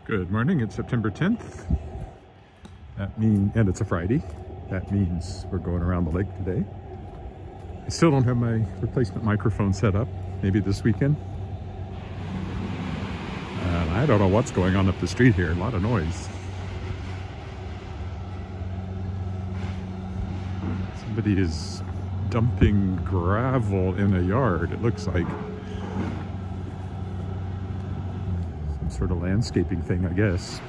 Good morning, it's September 10th. And it's a Friday. That means we're going around the lake today. I still don't have my replacement microphone set up. Maybe this weekend. I don't know what's going on up the street here. A lot of noise. Somebody is dumping gravel in a yard, it looks like. Some sort of landscaping thing, I guess.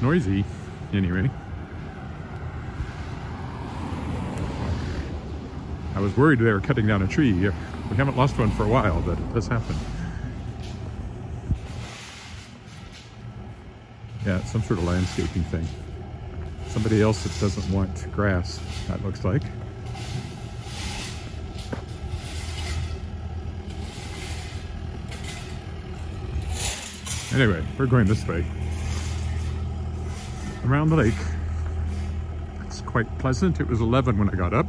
Noisy, anyway. I was worried they were cutting down a tree. We haven't lost one for a while, but it does happen. Yeah, it's some sort of landscaping thing. Somebody else that doesn't want grass, that looks like. Anyway, we're going this way. Around the lake. It's quite pleasant. It was 11 when I got up.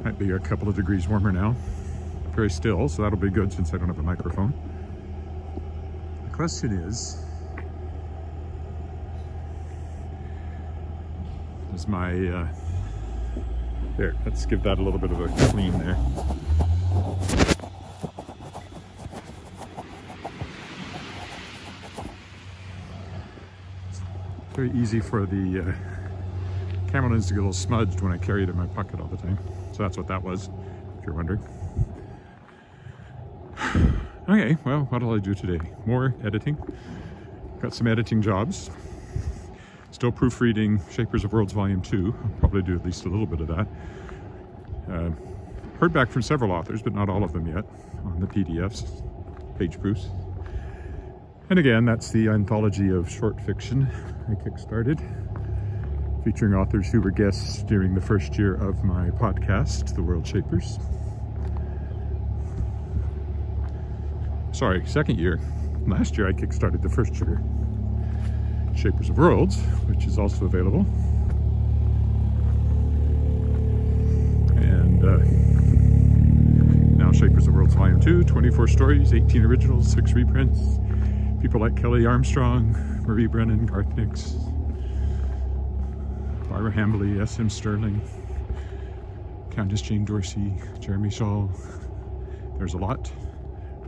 Might be a couple of degrees warmer now. Very still, so that'll be good since I don't have a microphone. The question is my, there, let's give that a little bit of a clean there. It's very easy for the camera lens to get a little smudged when I carry it in my pocket all the time. So that's what that was, if you're wondering. Okay, well, what'll I do today? More editing. Got some editing jobs. Still proofreading Shapers of Worlds Volume 2. I'll probably do at least a little bit of that. Heard back from several authors, but not all of them yet, on the PDFs, page proofs. And again, that's the anthology of short fiction I kickstarted, featuring authors who were guests during the first year of my podcast, The World Shapers. Sorry, second year. Last year I kickstarted the first year, Shapers of Worlds, which is also available. And now Shapers of Worlds Volume 2, 24 stories, 18 originals, 6 reprints. People like Kelly Armstrong, Marie Brennan, Garth Nix, Barbara Hambly, S.M. Sterling, Countess Jane Dorsey, Jeremy Shaw. There's a lot,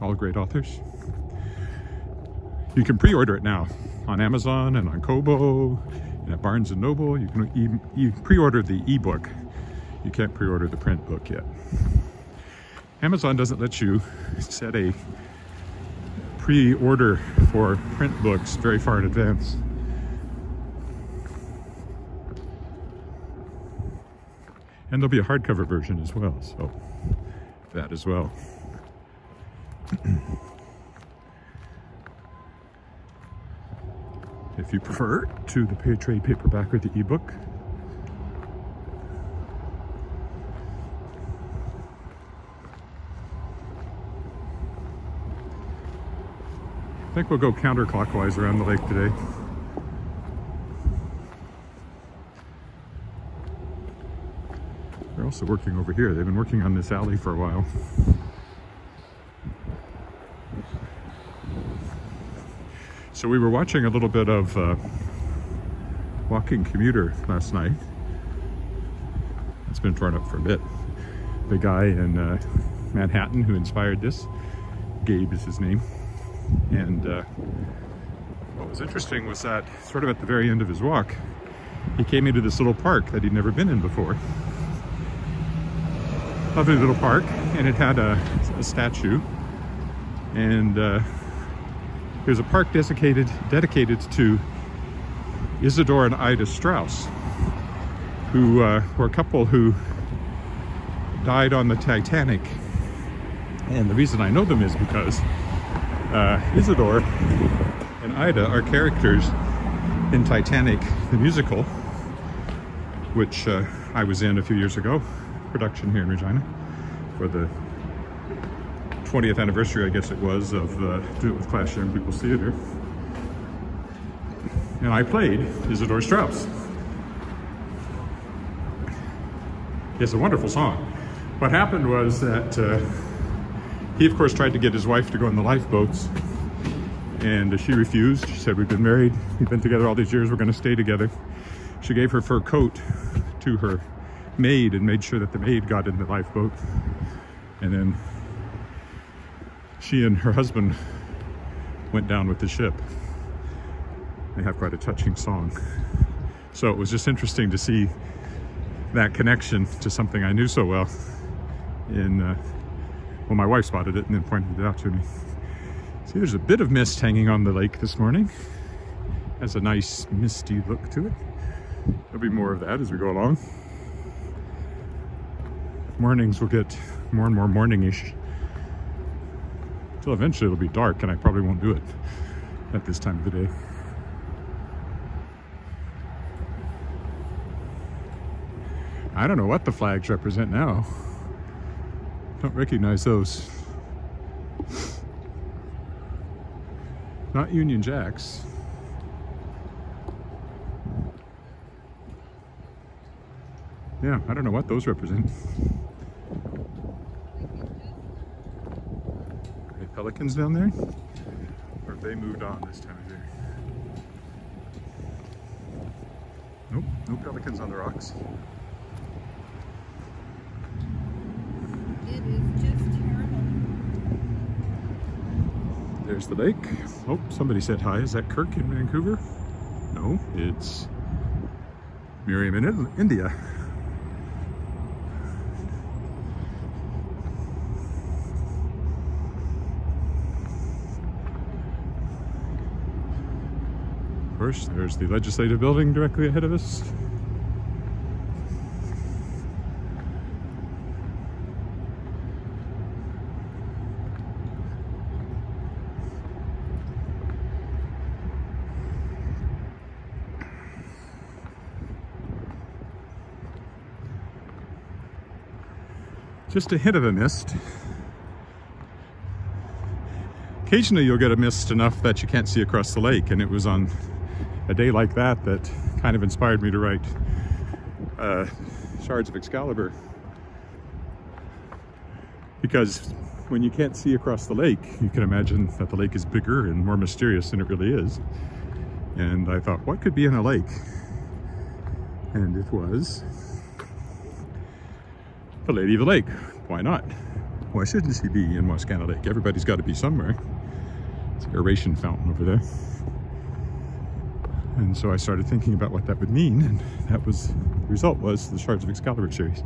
all great authors. You can pre-order it now on Amazon and on Kobo and at Barnes & Noble. You can pre-order the ebook. You can't pre-order the print book yet. Amazon doesn't let you set a pre-order for print books very far in advance. And there'll be a hardcover version as well, so that as well. If you prefer to the trade paperback or the ebook. I think we'll go counterclockwise around the lake today. They're also working over here. They've been working on this alley for a while. So we were watching a little bit of Walking Commuter last night. It's been torn up for a bit. The guy in Manhattan who inspired this, Gabe is his name. And what was interesting was that sort of at the very end of his walk, he came into this little park that he'd never been in before. Lovely little park, and it had a statue. And there's a park dedicated to Isidore and Ida Strauss, who were a couple who died on the Titanic. And the reason I know them is because Isidore and Ida are characters in Titanic, the musical, which I was in a few years ago, production here in Regina, for the 20th anniversary, I guess it was, of Do It With Class Young People's Theater. And I played Isidore Strauss. It's a wonderful song. What happened was that he, of course, tried to get his wife to go in the lifeboats, And she refused. She said, we've been married, we've been together all these years, we're going to stay together. She gave her fur coat to her maid and made sure that the maid got in the lifeboat. And then she and her husband went down with the ship. They have quite a touching song. So it was just interesting to see that connection to something I knew so well. Well, my wife spotted it and then pointed it out to me. See, there's a bit of mist hanging on the lake this morning. Has a nice misty look to it. There'll be more of that as we go along. Mornings will get more and more morning-ish. Until eventually it'll be dark and I probably won't do it at this time of the day. I don't know what the flags represent now. Don't recognize those. Not Union Jacks. Yeah, I don't know what those represent. Are they pelicans down there? Or have they moved on this time of year? Nope, no pelicans on the rocks. It is just terrible. There's the lake. Oh, somebody said hi. Is that Kirk in Vancouver? No, it's Miriam in India. Of course, there's the legislative building directly ahead of us. Just a hint of a mist. Occasionally you'll get a mist enough that you can't see across the lake, and it was on a day like that that kind of inspired me to write Shards of Excalibur. Because when you can't see across the lake, you can imagine that the lake is bigger and more mysterious than it really is. And I thought, what could be in a lake? And it was the Lady of the Lake. Why not? Why shouldn't she be in Wascana Lake? Everybody's got to be somewhere. It's an aeration fountain over there. And so I started thinking about what that would mean, and that was, the result was the Shards of Excalibur series.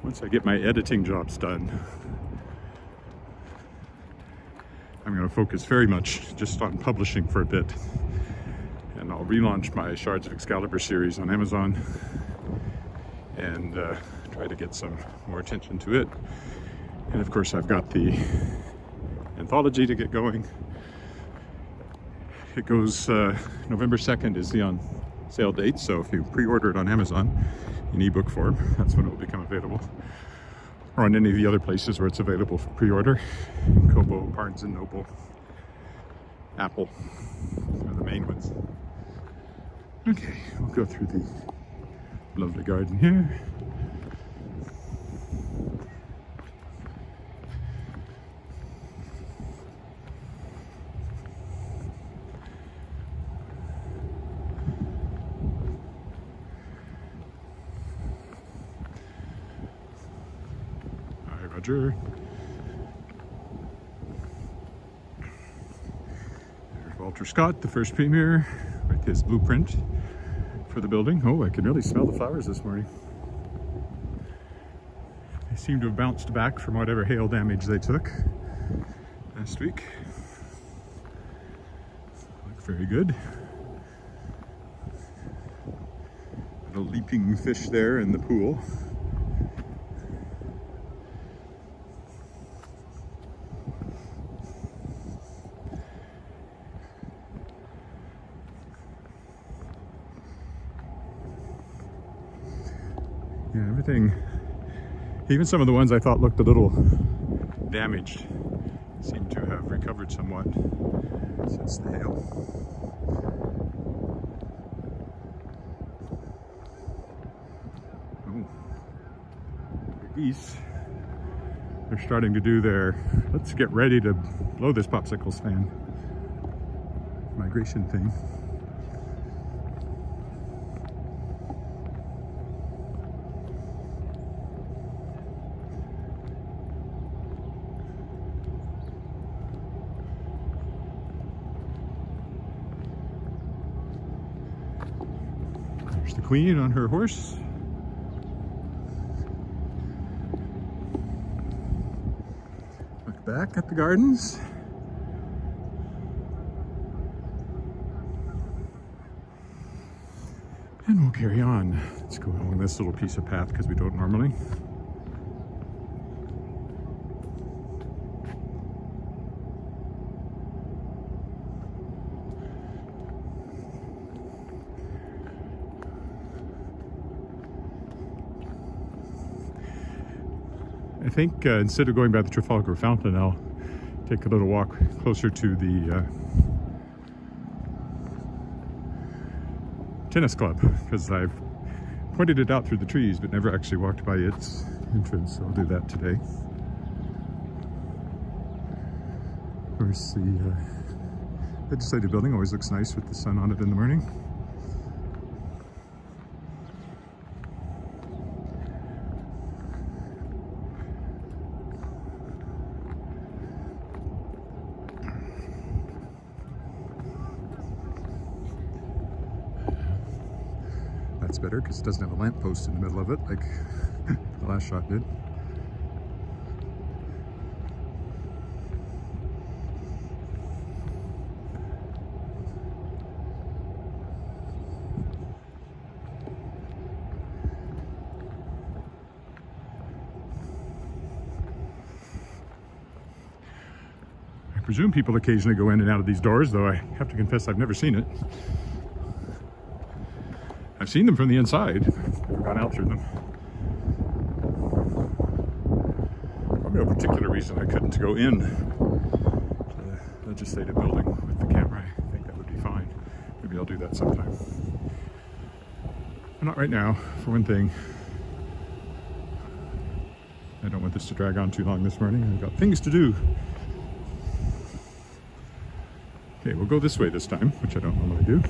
Once I get my editing jobs done, I'm going to focus very much just on publishing for a bit. And I'll relaunch my Shards of Excalibur series on Amazon and try to get some more attention to it. And of course, I've got the anthology to get going. It goes, November 2nd is the on sale date, so if you pre-order it on Amazon in ebook form, that's when it will become available. Or on any of the other places where it's available for pre-order. Kobo, Barnes & Noble, Apple are the main ones. Okay, we'll go through the lovely garden here. Hi, Roger. There's Walter Scott, the first premier, with his blueprint for the building. Oh, I can really smell the flowers this morning. They seem to have bounced back from whatever hail damage they took last week. Look very good. A leaping fish there in the pool. Yeah, everything, even some of the ones I thought looked a little damaged, seem to have recovered somewhat since the hail. Oh, geese, they're starting to do their, let's get ready to blow this popsicle stand migration thing. There's the Queen on her horse. Look back at the gardens. And we'll carry on. Let's go along this little piece of path because we don't normally. I think instead of going by the Trafalgar Fountain, I'll take a little walk closer to the tennis club, because I've pointed it out through the trees but never actually walked by its entrance, so I'll do that today. Of course, the legislative building always looks nice with the sun on it in the morning. That's better because it doesn't have a lamppost in the middle of it like the last shot did. I presume people occasionally go in and out of these doors, though I have to confess I've never seen it. I've seen them from the inside, never gone out through them. Probably no particular reason I couldn't go in to the legislative building with the camera. I think that would be fine. Maybe I'll do that sometime. But not right now, for one thing. I don't want this to drag on too long this morning. I've got things to do. Okay, we'll go this way this time, which I don't normally do.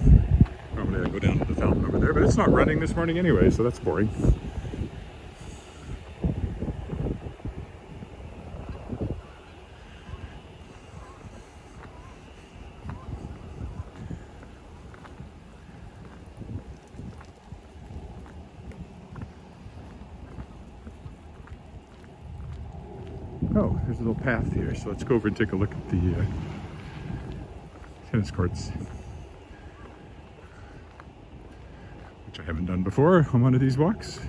Normally I go down to the fountain over there, but it's not running this morning anyway, so that's boring. Oh, there's a little path here, so let's go over and take a look at the tennis courts. Which I haven't done before on one of these walks.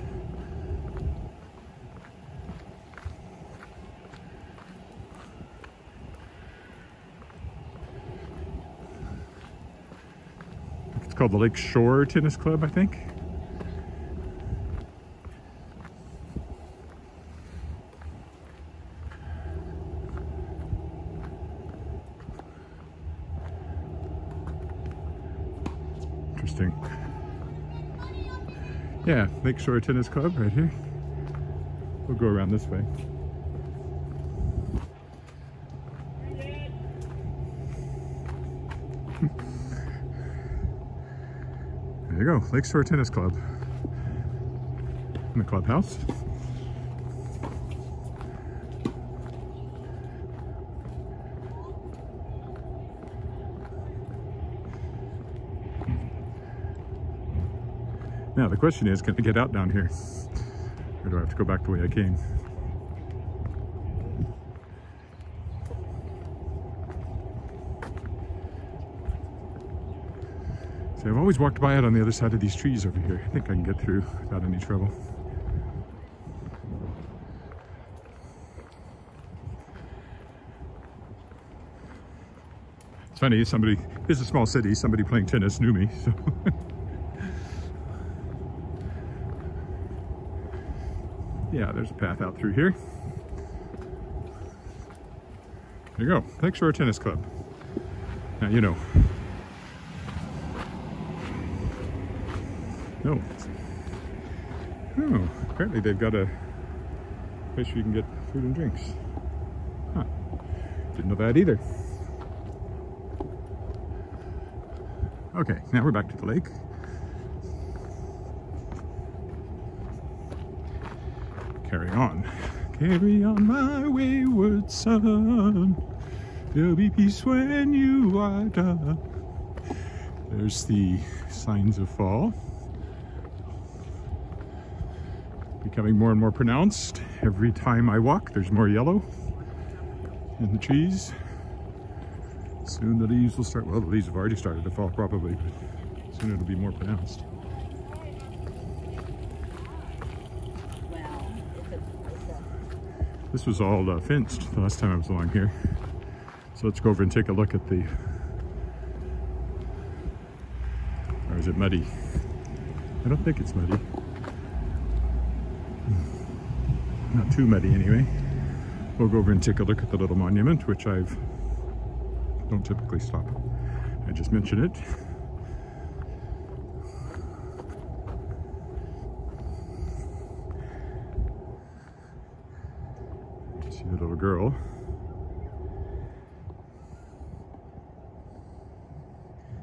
It's called the Lake Shore Tennis Club, I think. Interesting. Yeah, Lake Shore Tennis Club right here. We'll go around this way. There you go, Lake Shore Tennis Club. In the clubhouse. Now the question is, can I get out down here? Or do I have to go back the way I came? So I've always walked by it on the other side of these trees over here. I think I can get through without any trouble. It's funny, it's a small city, somebody playing tennis knew me, so. Yeah, there's a path out through here. There you go, Lake Shore Tennis Club. Now, you know. No. Oh, apparently they've got a place where you can get food and drinks. Huh. Didn't know that either. Okay, now we're back to the lake. Carry on. Carry on, my wayward son. There'll be peace when you are done. There's the signs of fall. Becoming more and more pronounced. Every time I walk, there's more yellow in the trees. Soon the leaves will start, well, the leaves have already started to fall probably, but soon it'll be more pronounced. This was all fenced the last time I was along here. So let's go over and take a look at the, or is it muddy? I don't think it's muddy. Not too muddy anyway. We'll go over and take a look at the little monument, which don't typically stop. I just mention it. See the little girl.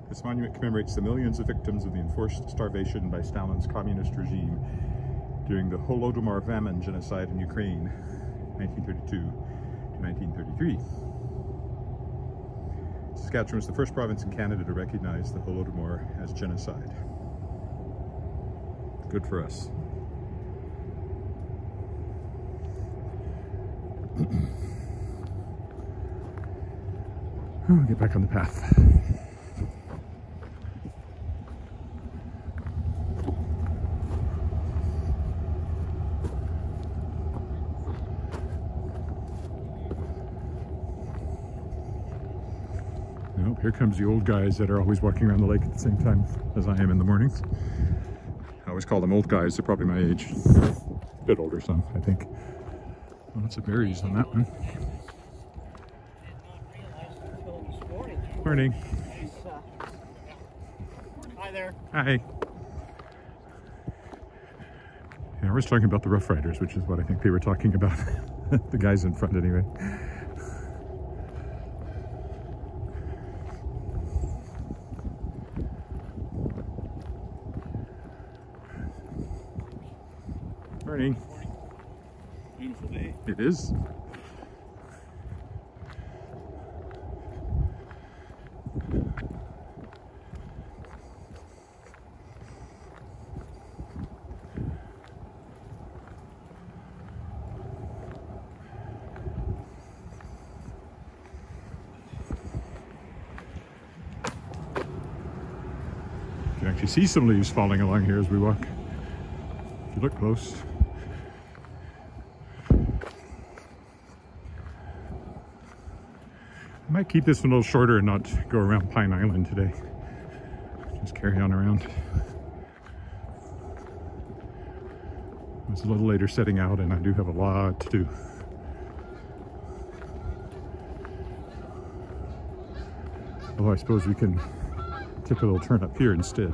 This monument commemorates the millions of victims of the enforced starvation by Stalin's communist regime during the Holodomor famine genocide in Ukraine, 1932 to 1933. Saskatchewan was the first province in Canada to recognize the Holodomor as genocide. Good for us. I'll get back on the path. Nope, here comes the old guys that are always walking around the lake at the same time as I am in the mornings. I always call them old guys, they're probably my age. A bit older some, I think. Lots of berries on that one. Morning. Hi there. Hi. Yeah, I was talking about the Rough Riders, which is what I think they were talking about. The guys in front anyway. Morning. Beautiful day. It is. You can actually see some leaves falling along here as we walk. If you look close. I might keep this one a little shorter and not go around Pine Island today. Just carry on around. It's a little later setting out and I do have a lot to do. Although I suppose we can take a little turn up here instead.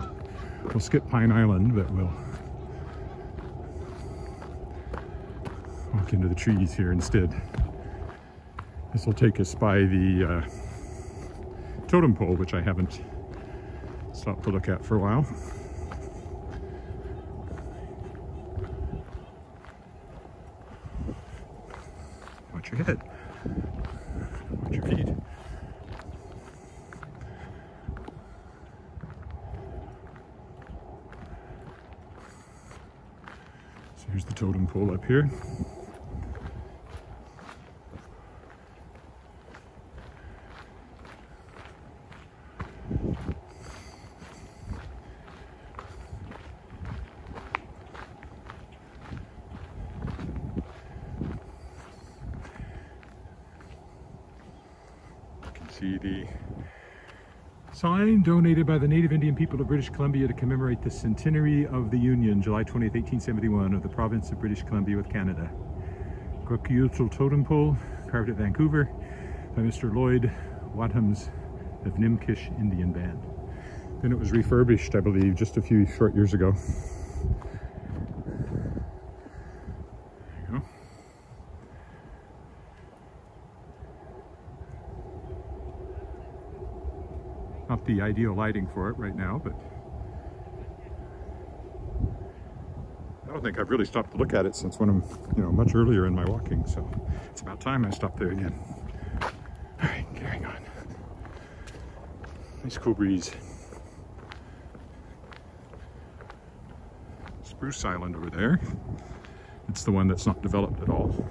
We'll skip Pine Island, but we'll walk into the trees here instead. This will take us by the totem pole, which I haven't stopped to look at for a while. Watch your head. Watch your feet. So here's the totem pole up here. See the sign donated by the Native Indian people of British Columbia to commemorate the centenary of the Union, July 20th, 1871, of the province of British Columbia with Canada. Untitled Totem Pole, carved at Vancouver by Mr. Lloyd Wadhams of Nimkish Indian Band. Then it was refurbished, I believe, just a few short years ago. There you go. Not the ideal lighting for it right now, but I don't think I've really stopped to look at it since when I'm, much earlier in my walking, so it's about time I stopped there again. All right, carrying on. Nice cool breeze. Spruce Island over there. It's the one that's not developed at all.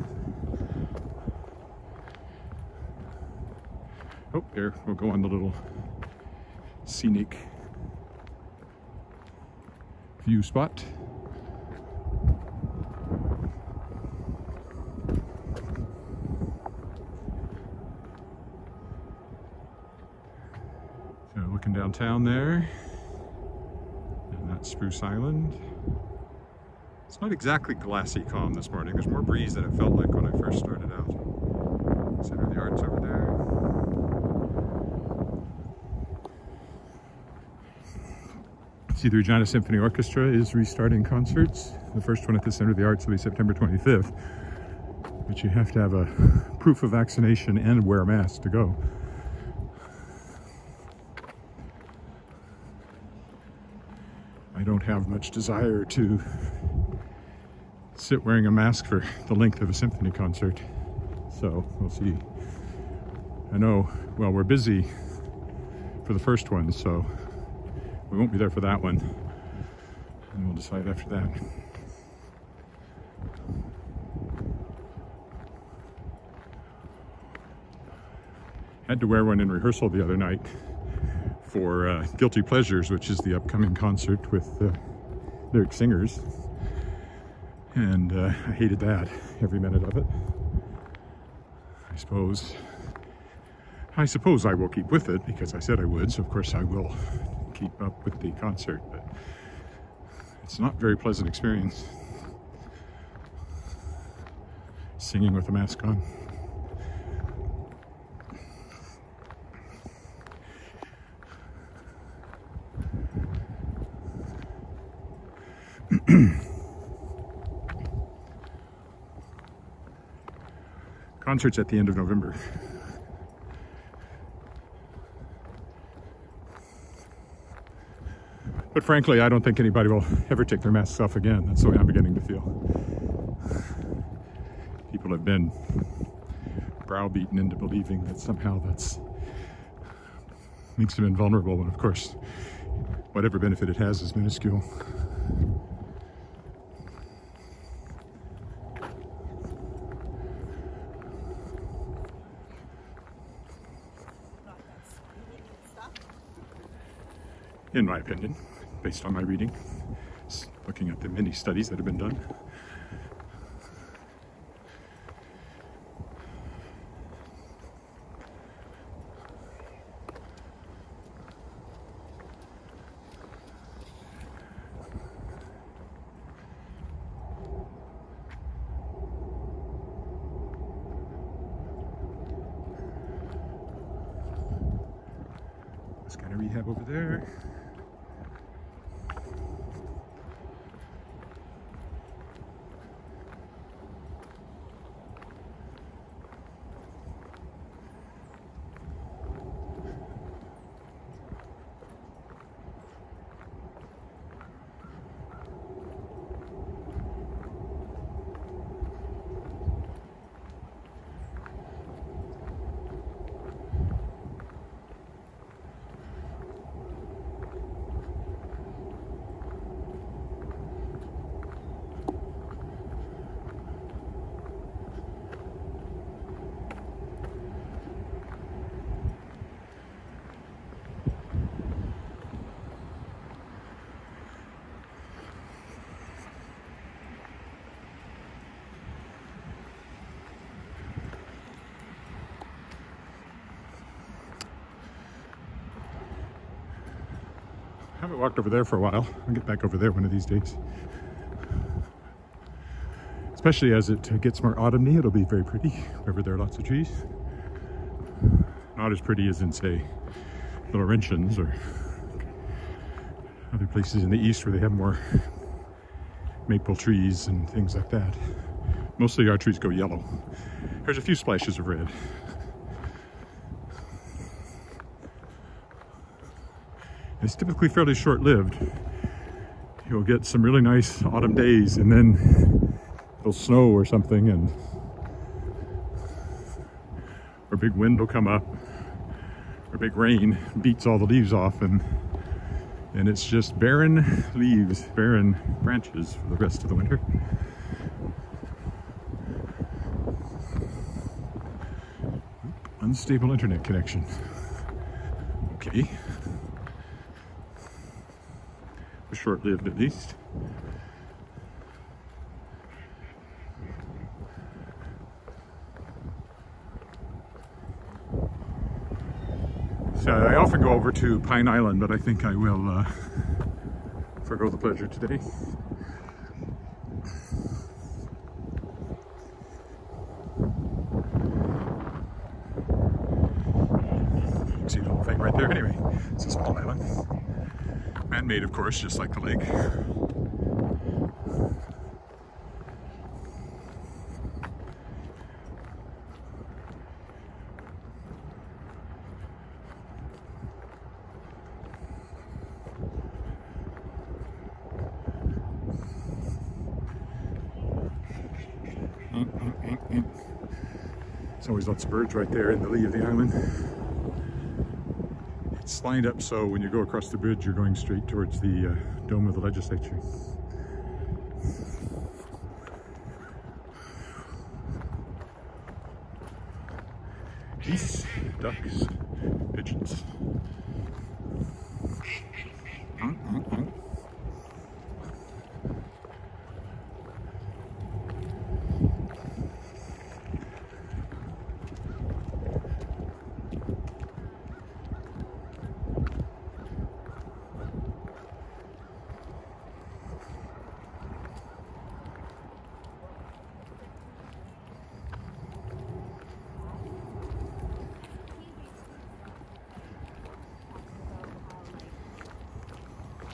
Oh, there, we'll go on the little scenic view spot. So looking downtown there, and that's Spruce Island. It's not exactly glassy calm this morning. There's more breeze than it felt like when I first started out. Center of the Arts over there. See, the Regina Symphony Orchestra is restarting concerts. The first one at the Center of the Arts will be September 25th. But you have to have a proof of vaccination and wear a mask to go. I don't have much desire to sit wearing a mask for the length of a symphony concert. So we'll see. I know, well, we're busy for the first one, so we won't be there for that one. And we'll decide after that. Had to wear one in rehearsal the other night for Guilty Pleasures, which is the upcoming concert with lyric singers. And I hated that, every minute of it. I suppose I will keep with it because I said I would, so of course I will keep up with the concert, but it's not a very pleasant experience singing with a mask on. Concerts at the end of November. But frankly, I don't think anybody will ever take their masks off again. That's the way I'm beginning to feel. People have been browbeaten into believing that somehow that's makes them invulnerable, and of course, whatever benefit it has is minuscule. In my opinion, based on my reading, looking at the many studies that have been done. Wascana Rehab over there. I haven't walked over there for a while. I'll get back over there one of these days. Especially as it gets more autumny, it'll be very pretty wherever there are lots of trees. Not as pretty as in, say, Laurentians or other places in the east where they have more maple trees and things like that. Mostly our trees go yellow. There's a few splashes of red. It's typically fairly short-lived. You'll get some really nice autumn days, and then it'll snow or something, or big wind will come up, or big rain beats all the leaves off, and it's just barren leaves, barren branches for the rest of the winter. Unstable internet connection. Okay. Short-lived at least. So I often go over to Pine Island, but I think I will forgo the pleasure today. You can see the whole thing right there. Anyway, it's a small island. Man-made, of course, just like the lake. There's always lots of birds right there in the lee of the island. It's lined up so when you go across the bridge, you're going straight towards the dome of the legislature. Geese, ducks, pigeons.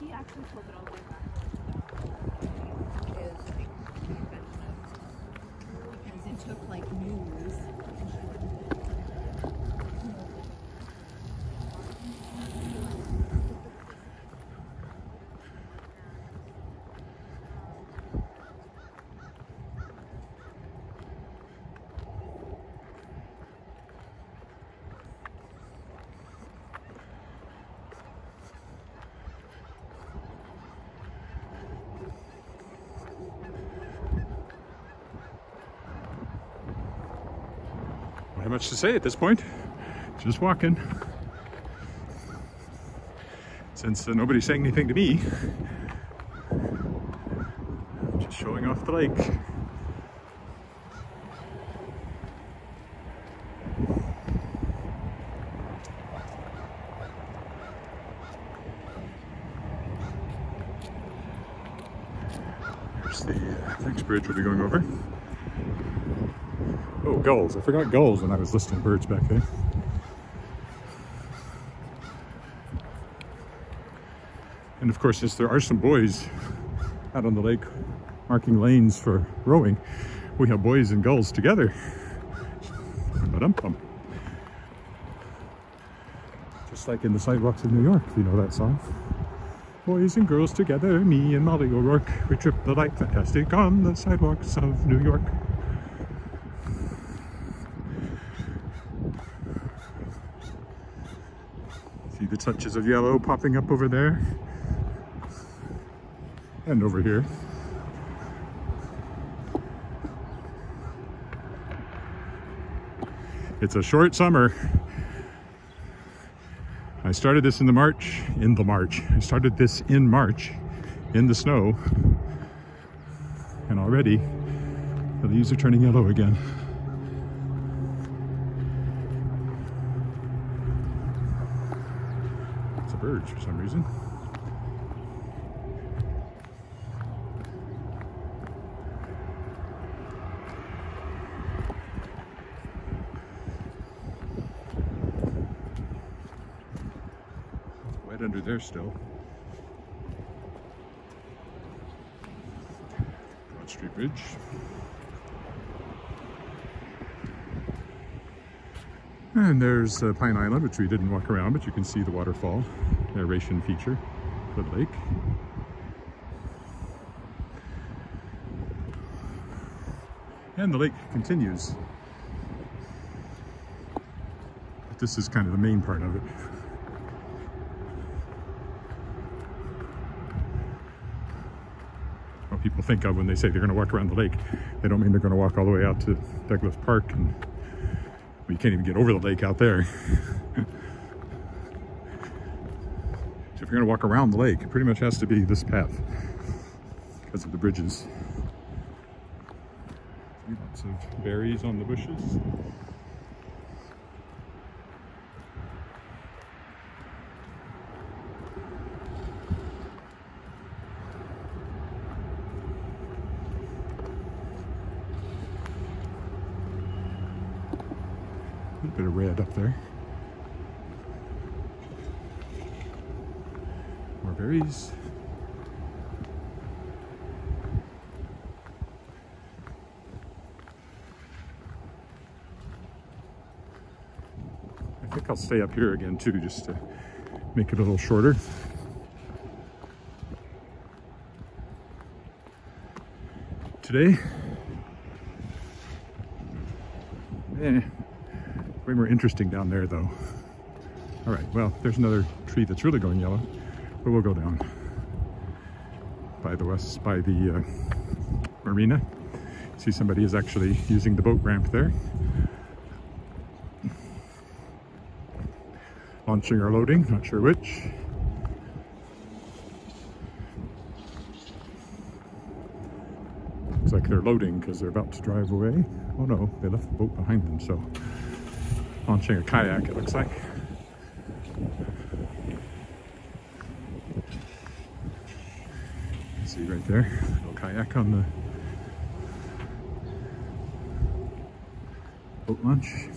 He actually pulled it all the way back. Because it took like news. Not much to say at this point. Just walking. Since nobody's saying anything to me, just showing off the lake. Here's the next bridge we'll be going over. Oh, gulls. I forgot gulls when I was listing birds back there. And of course, since there are some boys out on the lake marking lanes for rowing, we have boys and gulls together. Ba-dum-bum. Just like in the sidewalks of New York, if you know that song. Boys and girls together, me and Molly O'Rourke, we trip the light fantastic on the sidewalks of New York. See the touches of yellow popping up over there and over here. It's a short summer. I started this in March. I started this in March in the snow, and already the leaves are turning yellow again. Birds for some reason. It's wet under there still. Broad Street Bridge. And there's Pine Island, which we didn't walk around, but you can see the waterfall. narration feature for the lake. And the lake continues. But this is kind of the main part of it. What people think of when they say they're going to walk around the lake, they don't mean they're going to walk all the way out to Douglas Park, and we can't even get over the lake out there. So if you're going to walk around the lake, it pretty much has to be this path because of the bridges. Lots of berries on the bushes. A little bit of red up there. More berries. I think I'll stay up here again too, just to make it a little shorter. Today, way more interesting down there though. All right, well, there's another tree that's really going yellow, but we'll go down by the marina. See, somebody is actually using the boat ramp there. Launching or loading, not sure which. Looks like they're loading because they're about to drive away. Oh no, they left the boat behind them, so launching a kayak, it looks like. See right there, little kayak on the boat launch.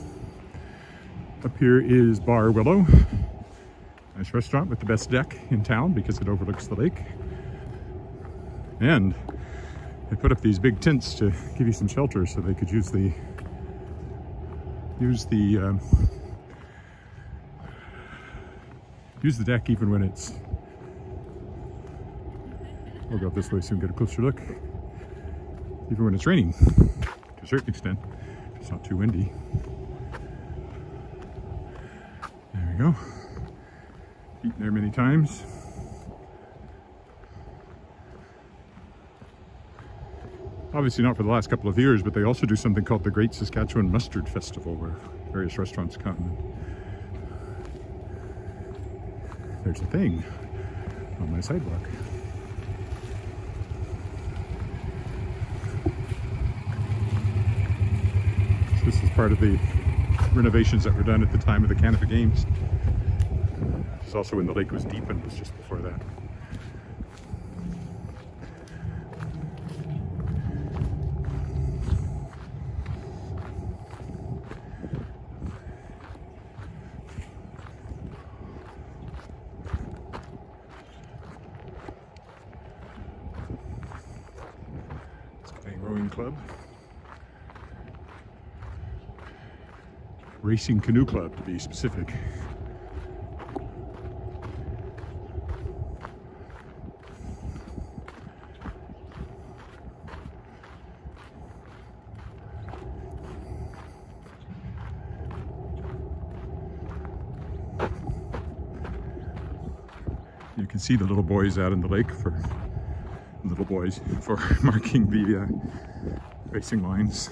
Up here is Bar Willow, nice restaurant with the best deck in town because it overlooks the lake. And they put up these big tents to give you some shelter so they could use the deck even when it's, we'll go this way so we can get a closer look, even when it's raining to a certain extent. It's not too windy. There we go. Eaten there many times. Obviously not for the last couple of years, but they also do something called the Great Saskatchewan Mustard Festival, where various restaurants come. There's a thing on my sidewalk. So this is part of the renovations that were done at the time of the Canada Games. This is also when the lake was deepened, was just before that. Rowing Club. Racing Canoe Club, to be specific. You can see the little boys out in the lake for marking the racing lanes.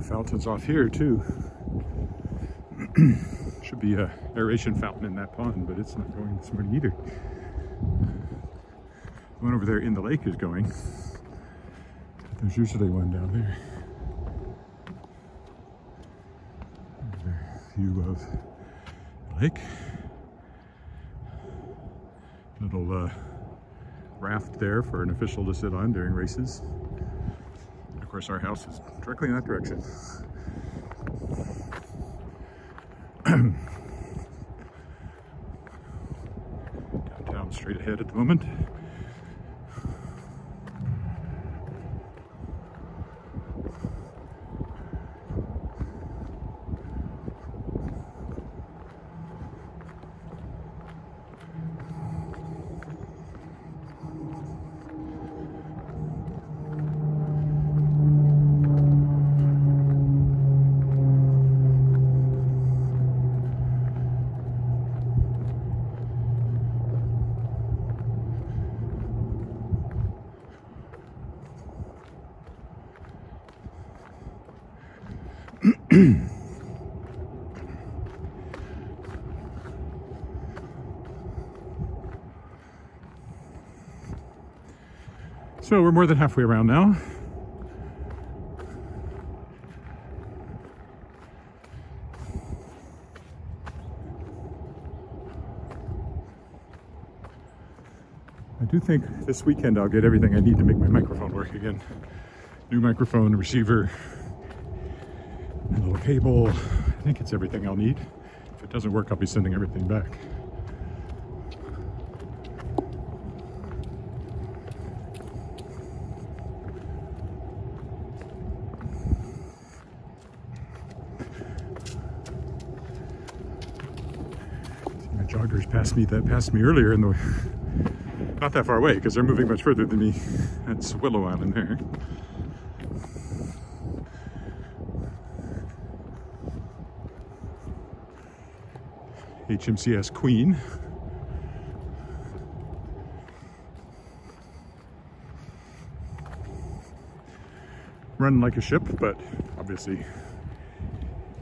fountains off here too. Should be a aeration fountain in that pond, but it's not going this morning either. The one over there in the lake is going. There's usually one down there. There's a view of the lake. Little raft there for an official to sit on during races. And of course, our house is directly in that direction. Downtown straight ahead at the moment. So we're more than halfway around now. I do think this weekend I'll get everything I need to make my microphone work again. New microphone, receiver, a little cable. I think it's everything I'll need. If it doesn't work, I'll be sending everything back. My joggers passed me earlier in the, not that far away because they're moving much further than me. That's Willow Island there. HMCS Queen. Run like a ship, but obviously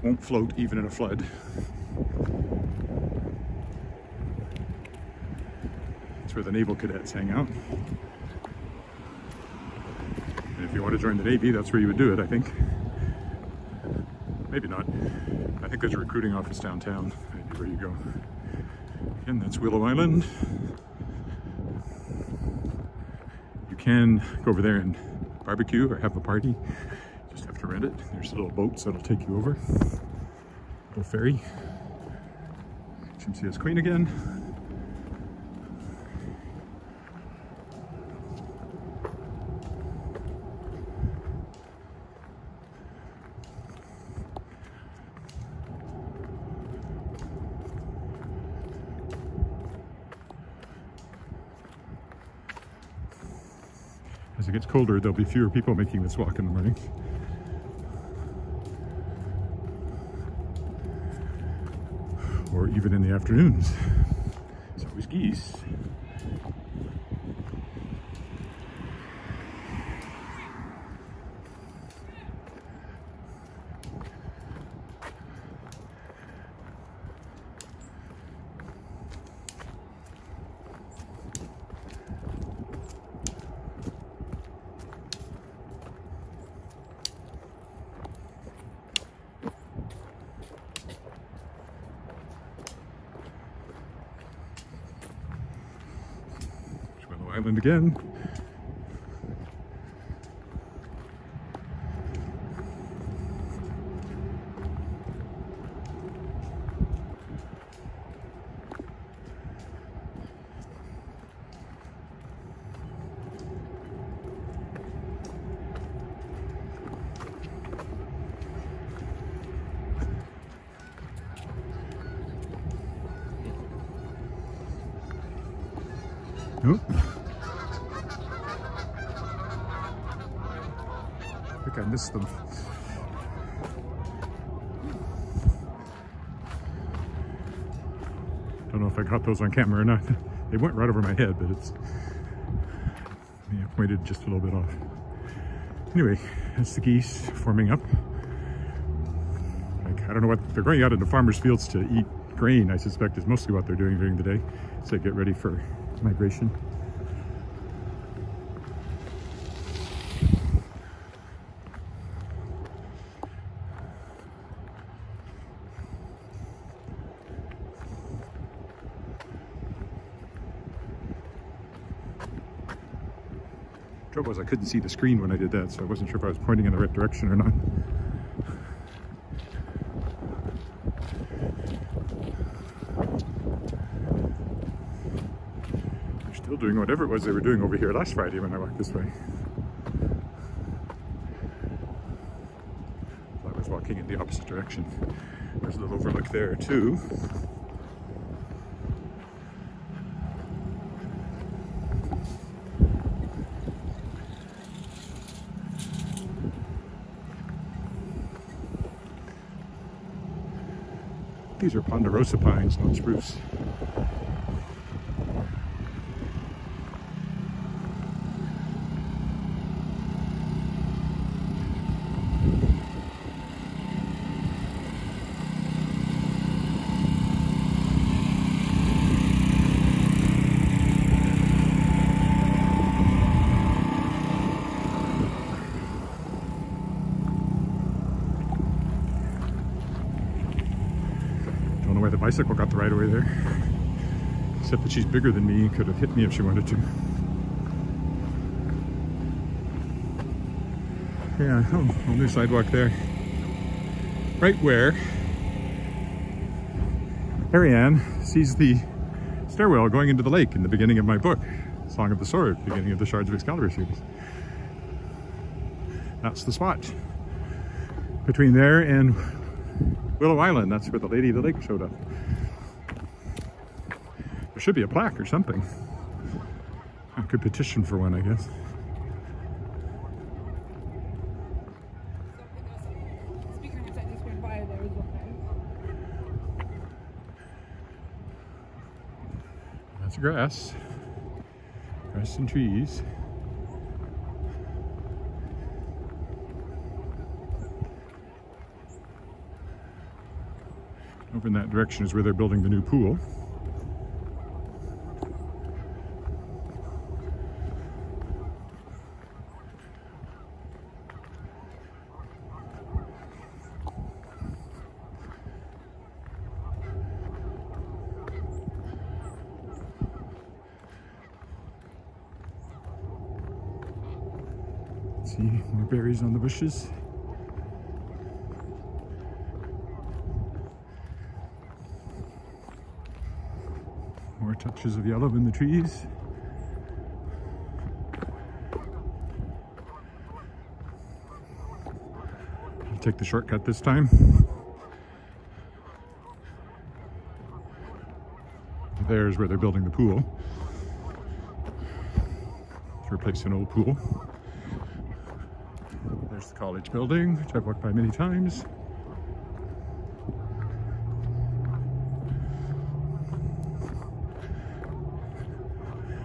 won't float even in a flood. That's where the naval cadets hang out. And if you want to join the Navy, that's where you would do it, I think. Maybe not. I think there's a recruiting office downtown. Maybe where you go. Again, that's Willow Island. You can go over there and barbecue or have a party. You just have to rent it. There's little boats that'll take you over. Little ferry. HMCS Queen again. As it gets colder, there'll be fewer people making this walk in the morning. Or even in the afternoons. It's always geese. Island again. Nope. I think I missed them. Don't know if I got those on camera or not. They went right over my head, but it's, yeah, pointed just a little bit off. Anyway, that's the geese forming up I don't know what they're going out into farmers' fields to eat grain. I suspect is mostly what they're doing during the day, so they get ready for migration. Trouble was I couldn't see the screen when I did that, so I wasn't sure if I was pointing in the right direction or not. They're still doing whatever it was they were doing over here last Friday when I walked this way. I was walking in the opposite direction. There's a little overlook there too. These are ponderosa pines, not spruce. The bicycle got the right away there, except that she's bigger than me and could have hit me if she wanted to. Yeah, whole new sidewalk there. Right where Ariane sees the stairwell going into the lake in the beginning of my book, Song of the Sword, beginning of the Shards of Excalibur series. That's the spot. Between there and Willow Island, that's where the Lady of the Lake showed up. There should be a plaque or something. I could petition for one, I guess. That's grass. Grass and trees. Over in that direction is where they're building the new pool. See more berries on the bushes. More touches of yellow in the trees. I'll take the shortcut this time. There's where they're building the pool. To replace an old pool. There's the college building, which I've walked by many times.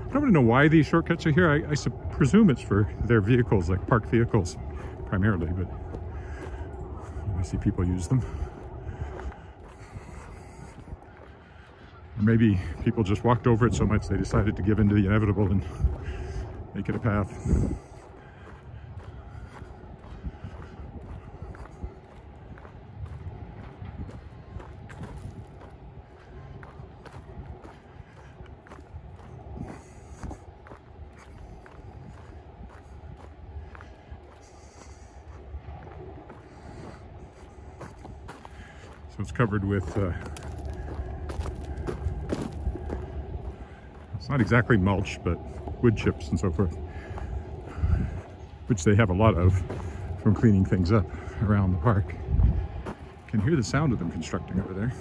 I don't know why these shortcuts are here. I presume it's for their vehicles, like parked vehicles primarily, but I see people use them. Or maybe people just walked over it so much they decided to give in to the inevitable and make it a path. So it's covered with, it's not exactly mulch, but wood chips and so forth, which they have a lot of from cleaning things up around the park. You can hear the sound of them constructing over there.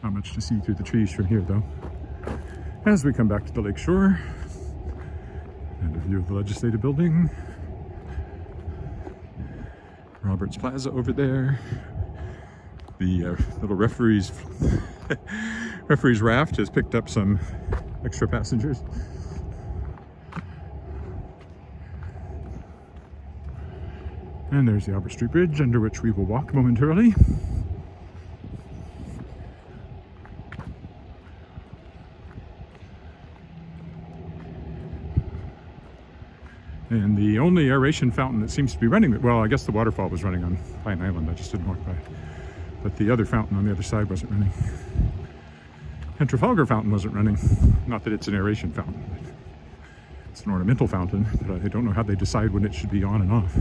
Not much to see through the trees from here, though. As we come back to the lake shore, and a view of the legislative building. Roberts Plaza over there. The little referee's raft has picked up some extra passengers. And there's the Albert Street Bridge, under which we will walk momentarily. And the only aeration fountain that seems to be running, well, I guess the waterfall was running on Pine Island, I just didn't walk by it. But the other fountain on the other side wasn't running. And Trafalgar Fountain wasn't running. Not that it's an aeration fountain. It's an ornamental fountain, but I don't know how they decide when it should be on and off.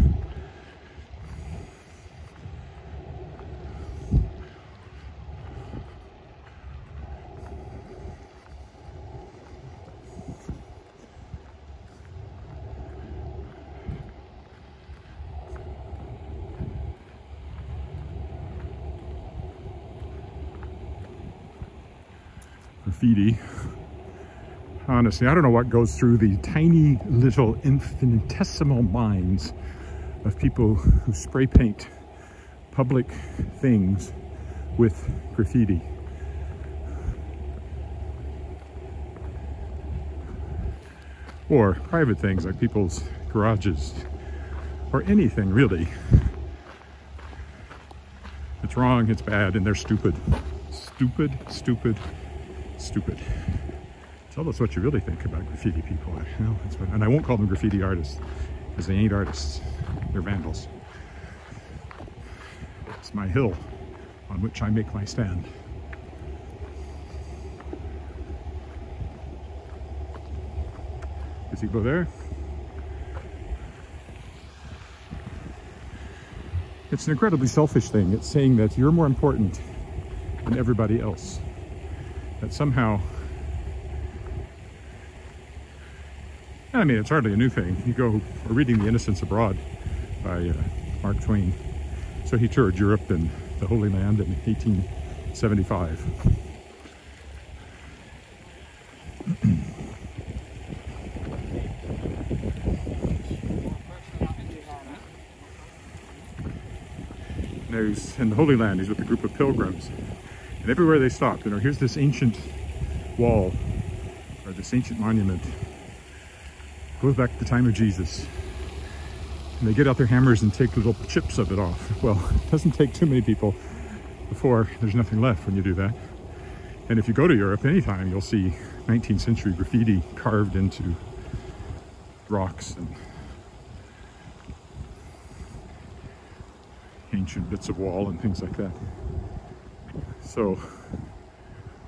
Graffiti. Honestly, I don't know what goes through the tiny little infinitesimal minds of people who spray paint public things with graffiti. Or private things like people's garages, or anything really. It's wrong, it's bad, and they're stupid. Stupid, stupid, stupid. Tell us what you really think about graffiti people. Well, that's what, and I won't call them graffiti artists, because they ain't artists. They're vandals. It's my hill on which I make my stand. Gazebo there. It's an incredibly selfish thing. It's saying that you're more important than everybody else. That somehow, I mean, it's hardly a new thing. You go, we're reading The Innocence Abroad by Mark Twain. So he toured Europe and the Holy Land in 1875. In the Holy Land, he's with a group of pilgrims. And everywhere they stop, you know, here's this ancient wall, or this ancient monument. Goes back to the time of Jesus. And they get out their hammers and take little chips of it off. Well, it doesn't take too many people before there's nothing left when you do that. And if you go to Europe anytime, you'll see 19th century graffiti carved into rocks and ancient bits of wall and things like that. So,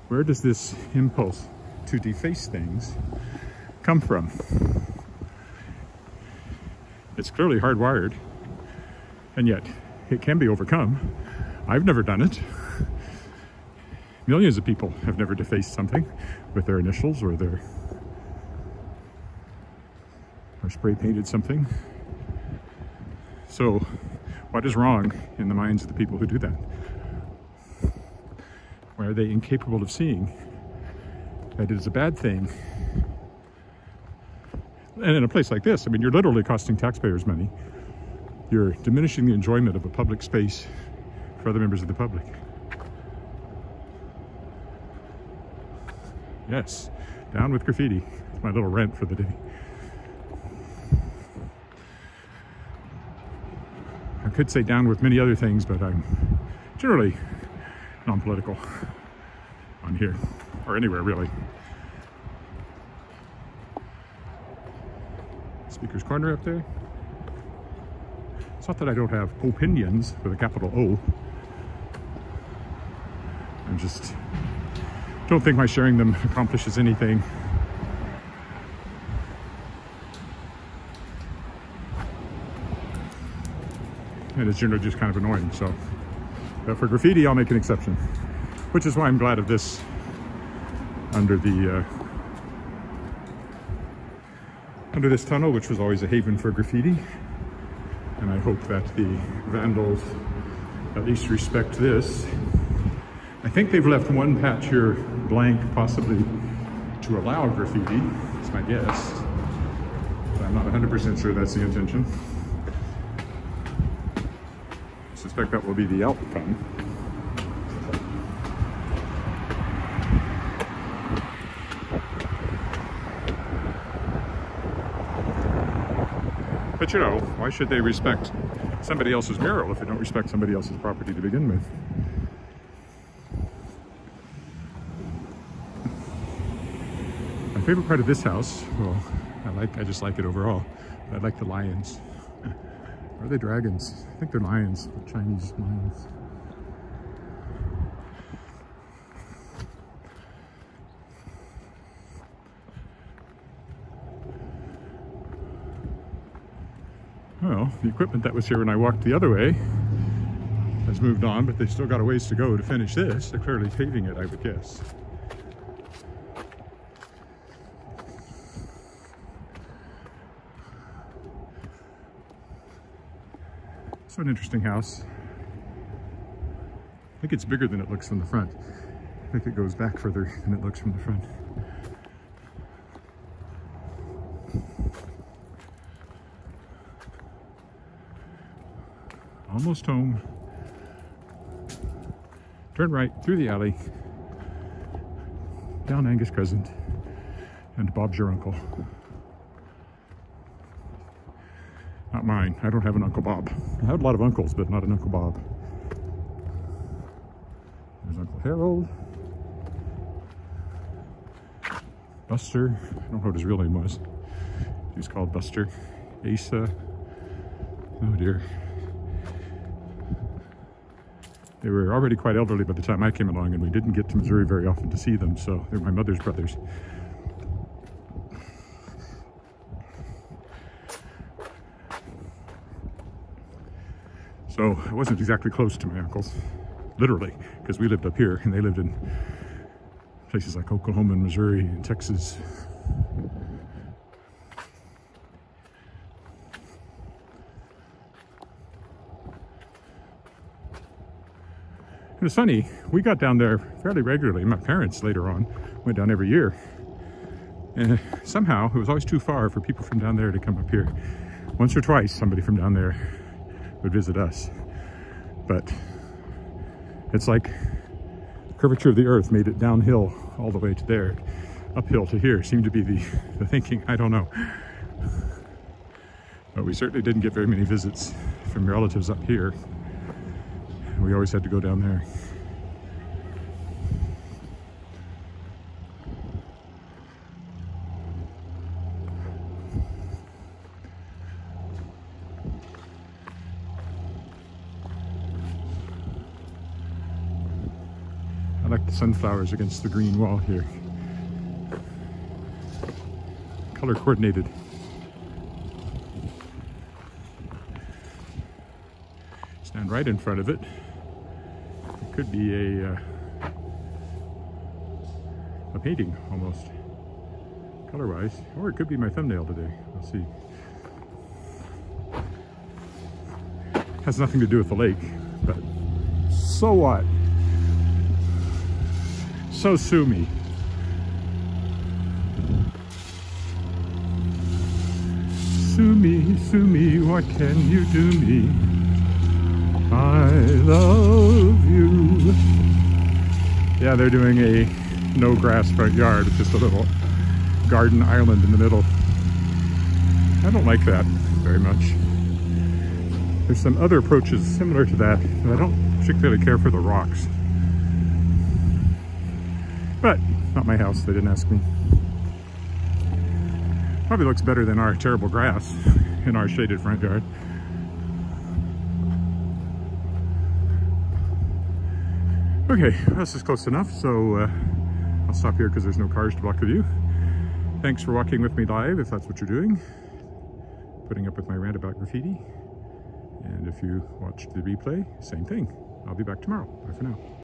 where does this impulse to deface things come from? It's clearly hardwired, and yet it can be overcome. I've never done it. Millions of people have never defaced something with their initials or spray painted something. So, what is wrong in the minds of the people who do that? Why are they incapable of seeing that it is a bad thing? And in a place like this, I mean, you're literally costing taxpayers money. You're diminishing the enjoyment of a public space for other members of the public. Yes, down with graffiti. It's my little rant for the day. I could say down with many other things, but I'm generally non-political on here, or anywhere really. Speaker's Corner up there. It's not that I don't have opinions with a capital O. I just don't think my sharing them accomplishes anything. And it's generally just kind of annoying, so. But for graffiti, I'll make an exception. Which is why I'm glad of this under this tunnel, which was always a haven for graffiti. And I hope that the vandals at least respect this. I think they've left one patch here blank, possibly to allow graffiti. That's my guess. But I'm not 100% sure that's the intention. I suspect that will be the outcome. But you know, why should they respect somebody else's mural if they don't respect somebody else's property to begin with. My favorite part of this house, well, I just like it overall. I like the lions. Are they dragons? I think they're lions, Chinese lions. Well, the equipment that was here when I walked the other way has moved on, but they've still got a ways to go to finish this. They're clearly paving it, I would guess. So an interesting house. I think it's bigger than it looks from the front. I think it goes back further than it looks from the front. Almost home. Turn right through the alley, down Angus Crescent, and Bob's your uncle. Not mine. I don't have an Uncle Bob. I have a lot of uncles, but not an Uncle Bob. There's Uncle Harold. Buster. I don't know what his real name was. He was called Buster. Asa. Oh dear. They were already quite elderly by the time I came along, and we didn't get to Missouri very often to see them, so they're my mother's brothers. So I wasn't exactly close to my uncles, literally, because we lived up here and they lived in places like Oklahoma and Missouri and Texas. It was funny, we got down there fairly regularly. My parents later on went down every year. And somehow it was always too far for people from down there to come up here. Once or twice somebody from down there would visit us. But it's like the curvature of the earth made it downhill all the way to there. Uphill to here seemed to be the thinking. I don't know. But we certainly didn't get very many visits from relatives up here. We always had to go down there. I like the sunflowers against the green wall here. Color coordinated. Stand right in front of it. Could be a painting almost, color-wise, or it could be my thumbnail today. We'll see. Has nothing to do with the lake, but so what? So sue me. Sue me, what can you do me? I love you. Yeah, they're doing a no grass front yard with just a little garden island in the middle. I don't like that very much. There's some other approaches similar to that, and I don't particularly care for the rocks. But not my house, they didn't ask me. Probably looks better than our terrible grass in our shaded front yard. Okay, this is close enough, so I'll stop here because there's no cars to block the view. Thanks for walking with me live, if that's what you're doing. Putting up with my rant about graffiti. And if you watched the replay, same thing. I'll be back tomorrow. Bye for now.